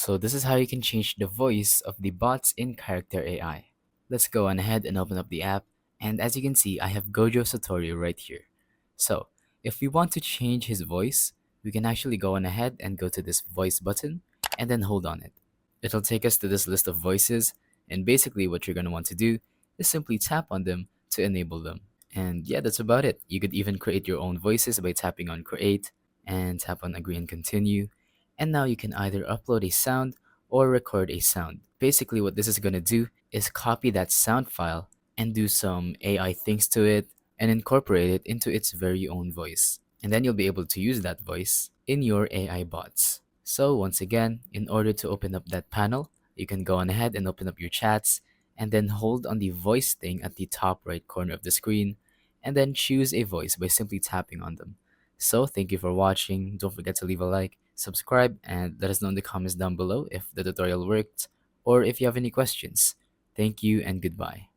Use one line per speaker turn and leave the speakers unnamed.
So this is how you can change the voice of the bots in Character AI. Let's go on ahead and open up the app. And as you can see, I have Gojo Satori right here. So if we want to change his voice, we can actually go on ahead and go to this voice button and then hold on it. It'll take us to this list of voices. And basically what you're going to want to do is simply tap on them to enable them. And yeah, that's about it. You could even create your own voices by tapping on create and tap on agree and continue. And now you can either upload a sound or record a sound. Basically, what this is going to do is copy that sound file and do some AI things to it and incorporate it into its very own voice. And then you'll be able to use that voice in your AI bots. So once again, in order to open up that panel, you can go on ahead and open up your chats and then hold on the voice thing at the top right corner of the screen and then choose a voice by simply tapping on them. So thank you for watching. Don't forget to leave a like, subscribe, and let us know in the comments down below if the tutorial worked or if you have any questions. Thank you and goodbye.